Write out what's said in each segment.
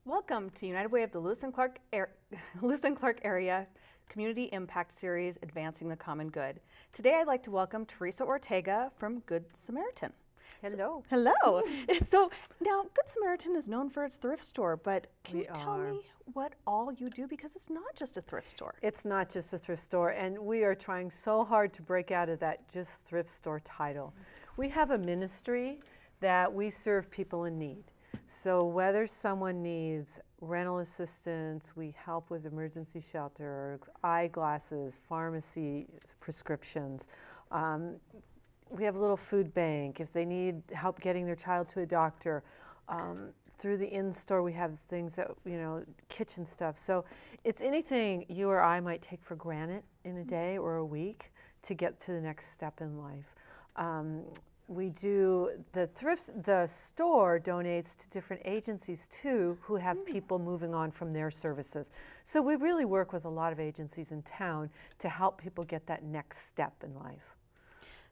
Welcome to United Way of the Lewis and Clark, Lewis and Clark Area Community Impact Series, Advancing the Common Good. Today I'd like to welcome Teresa Ortega from Good Samaritan. Hello. Hello. So now Good Samaritan is known for its thrift store, but can you tell me what all you do? Because it's not just a thrift store. It's not just a thrift store, and we are trying so hard to break out of that just thrift store title. We have a ministry that we serve people in need. So whether someone needs rental assistance, we help with emergency shelter, eyeglasses, pharmacy prescriptions. We have a little food bank if they need help getting their child to a doctor. Through the in-store we have things that, kitchen stuff. So it's anything you or I might take for granted in a day or a week to get to the next step in life. We do, the store donates to different agencies too who have people moving on from their services. So we really work with a lot of agencies in town to help people get that next step in life.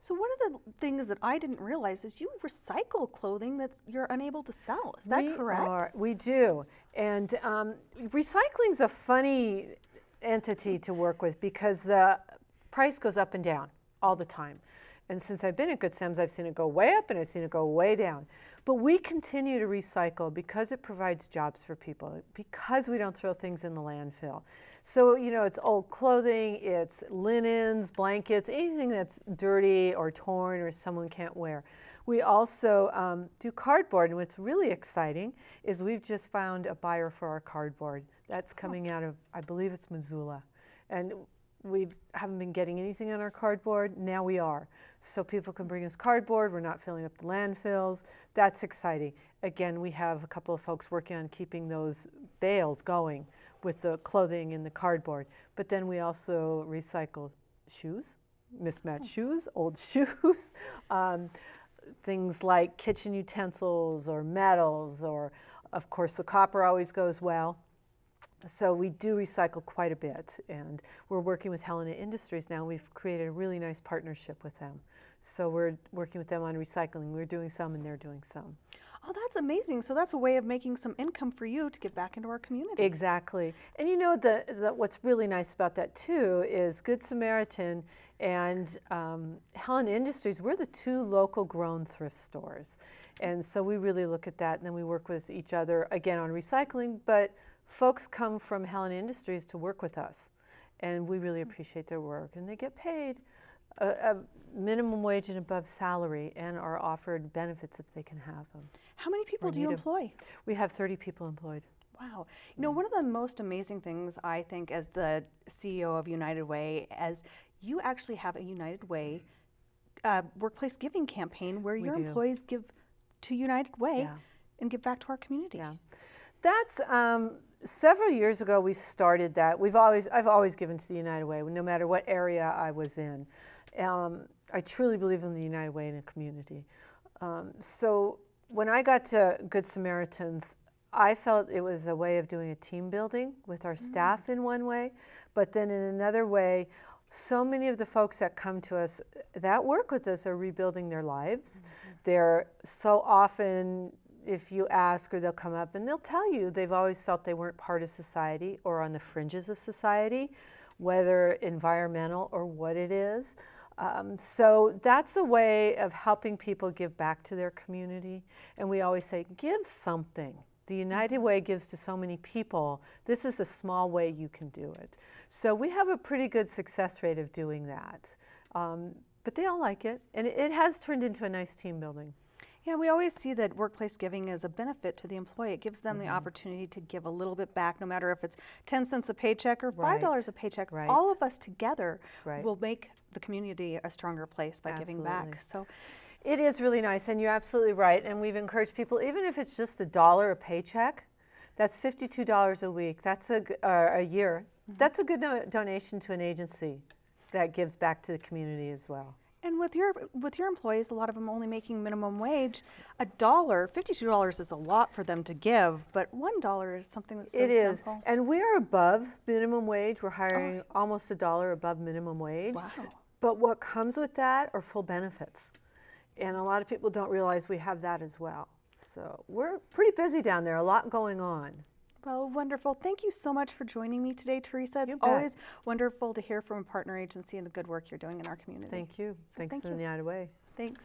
So one of the things that I didn't realize is you recycle clothing that you're unable to sell. Is that correct? We do. And recycling's a funny entity to work with because the price goes up and down all the time. And since I've been at Good Sam's, I've seen it go way up and I've seen it go way down. But we continue to recycle because it provides jobs for people, because we don't throw things in the landfill. So, it's old clothing, it's linens, blankets, anything that's dirty or torn or someone can't wear. We also do cardboard, and what's really exciting is we've just found a buyer for our cardboard. That's coming out of, I believe it's Missoula. And we haven't been getting anything on our cardboard. Now we are. So people can bring us cardboard. We're not filling up the landfills. That's exciting. Again, we have a couple of folks working on keeping those bales going with the clothing and the cardboard. But then we also recycle shoes, mismatched shoes, old shoes, things like kitchen utensils or metals, or of course the copper always goes well. So we do recycle quite a bit, and we're working with Helena Industries now. We've created a really nice partnership with them. So we're working with them on recycling. We're doing some and they're doing some. Oh, that's amazing. So that's a way of making some income for you to get back into our community. Exactly. And what's really nice about that too is Good Samaritan and Helena Industries, we're the two local grown thrift stores. And so we really look at that, and then we work with each other again on recycling, but folks come from Helena Industries to work with us, and we really appreciate their work. And they get paid a minimum wage and above salary and are offered benefits if they can have them. How many people do you employ? We have 30 people employed. Wow. One of the most amazing things I think as the CEO of United Way, as you actually have a United Way workplace giving campaign where your employees give to United Way and give back to our community. Yeah. That's several years ago we started that. I've always given to the United Way, no matter what area I was in. I truly believe in the United Way in a community. So when I got to Good Samaritans, I felt it was a way of doing a team building with our staff in one way, but then in another way, so many of the folks that come to us that work with us are rebuilding their lives. They're so often, if you ask, or they'll come up and they'll tell you they've always felt they weren't part of society or on the fringes of society, whether environmental or what it is. So that's a way of helping people give back to their community. And we always say, give something. The United Way gives to so many people. This is a small way you can do it. So we have a pretty good success rate of doing that. But they all like it. And it has turned into a nice team building. Yeah, we always see that workplace giving is a benefit to the employee. It gives them the opportunity to give a little bit back, no matter if it's 10 cents a paycheck or $5 a paycheck. All of us together will make the community a stronger place by giving back. So it is really nice, and you're absolutely right. And we've encouraged people, even if it's just $1 a paycheck, that's $52 a week. That's a year. That's a good donation to an agency that gives back to the community as well. And with your employees, a lot of them only making minimum wage, $52 is a lot for them to give, but $1 is something that's so simple. It is, and we are above minimum wage. We're hiring almost $1 above minimum wage. Wow. But what comes with that are full benefits. And a lot of people don't realize we have that as well. So we're pretty busy down there, a lot going on. Well, wonderful. Thank you so much for joining me today, Teresa. It's You bet. always wonderful to hear from a partner agency and the good work you're doing in our community. Thank you. So Thanks thank to the you. United Way. Thanks.